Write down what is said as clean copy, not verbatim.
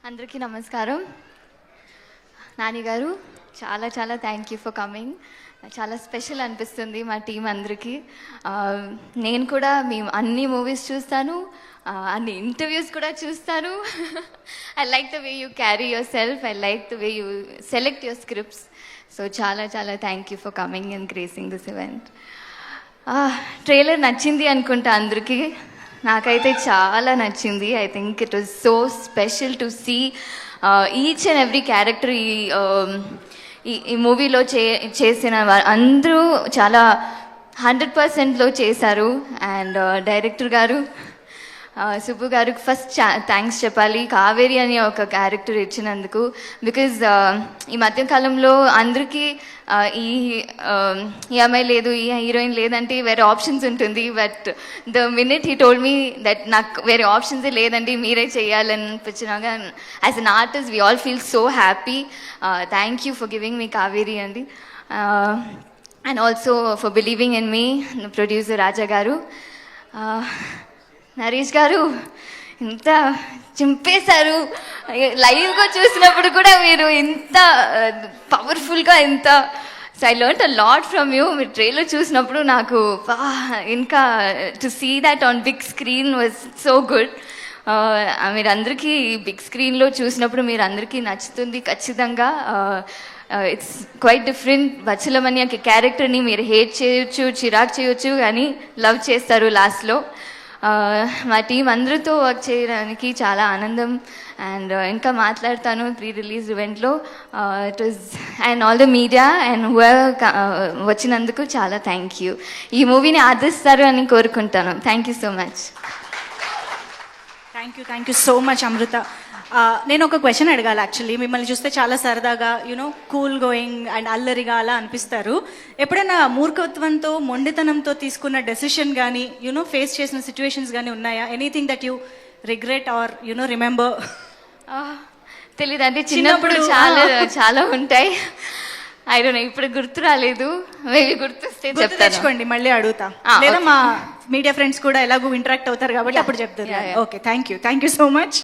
అందరికీ నమస్కారం. నాని గారు చాలా చాలా థ్యాంక్ యూ ఫర్ కమింగ్. చాలా స్పెషల్ అనిపిస్తుంది మా టీం అందరికీ. నేను కూడా మీ అన్ని మూవీస్ చూస్తాను, అన్ని ఇంటర్వ్యూస్ కూడా చూస్తాను. I like the way you carry yourself, I like the way you select your scripts. So చాలా చాలా thank you for coming and gracing this event. Trailer నచ్చింది అనుకుంటా అందరికీ. నాకైతే చాలా నచ్చింది. I think it was so special to see each and every character. ఈ మూవీలో చేసిన అందరూ చాలా 100%లో చేశారు. అండ్ డైరెక్టర్ గారు సుబ్బు గారికి ఫస్ట్ థ్యాంక్స్ చెప్పాలి, కావేరి అని ఒక క్యారెక్టర్ ఇచ్చినందుకు. బికాజ్ ఈ మధ్యకాలంలో అందరికీ ఈ అమ్మాయి లేదు, ఈ హీరోయిన్ లేదంటే వేరే ఆప్షన్స్ ఉంటుంది. But the minute he told me that నాకు వేరే ఆప్షన్స్ లేదండి, మీరే చేయాలని అనిపించినాక as an artist we all feel so happy. Thank you for giving me Kaveri అండి. And also for believing in me producer Raja గారు. నరేష్ గారు ఇంత చింపేశారు. లైవ్గా చూసినప్పుడు కూడా మీరు ఇంత పవర్ఫుల్గా so I learn a lot from you. మీరు ట్రైలర్ చూసినప్పుడు నాకు ఇంకా to see that on big screen was so good. మీరందరికీ బిగ్ స్క్రీన్లో చూసినప్పుడు మీరందరికీ నచ్చుతుంది ఖచ్చితంగా. It's quite different. బచ్చలమని ఒక క్యారెక్టర్ని మీరు హేట్ చేయొచ్చు, చిరాకు చేయొచ్చు, కానీ లవ్ చేస్తారు లాస్ట్లో. మా టీం అందరితో వర్క్ చేయడానికి చాలా ఆనందం. అండ్ ఇంకా మాట్లాడతాను ప్రీ రిలీజ్ ఈవెంట్లో. It was and all the media and వచ్చినందుకు చాలా థ్యాంక్ యూ. ఈ మూవీని ఆదరిస్తారు అని కోరుకుంటాను. Thank you so much. Thank you so much Amrita. నేను ఒక క్వశ్చన్ అడగాలి. యాక్చువల్లీ మిమ్మల్ని చూస్తే చాలా సరదాగా కూల్ గోయింగ్ అండ్ అల్లరిగా అలా అనిపిస్తారు. ఎప్పుడైనా మూర్ఖత్వంతో మొండితనంతో తీసుకున్న డెసిషన్ కానీ ఫేస్ చేసిన సిచ్యువేషన్స్ కానీ ఉన్నాయా? Anything that you regret or remember? తెలీదు అంటే చిన్నప్పుడు చాలా చాలా ఉంటాయి. ఐ డోంట్ నో, ఇప్పుడు గుర్తు రాలేదు. మేబీ గుర్తొస్తే తెచ్చుకోండి, మళ్ళీ అడుగుతా. లేదా మా మీడియా ఫ్రెండ్స్ కూడా ఎలాగో ఇంటరాక్ట్ అవుతారు కాబట్టి అప్పుడు చెప్తారు. Okay, thank you so much.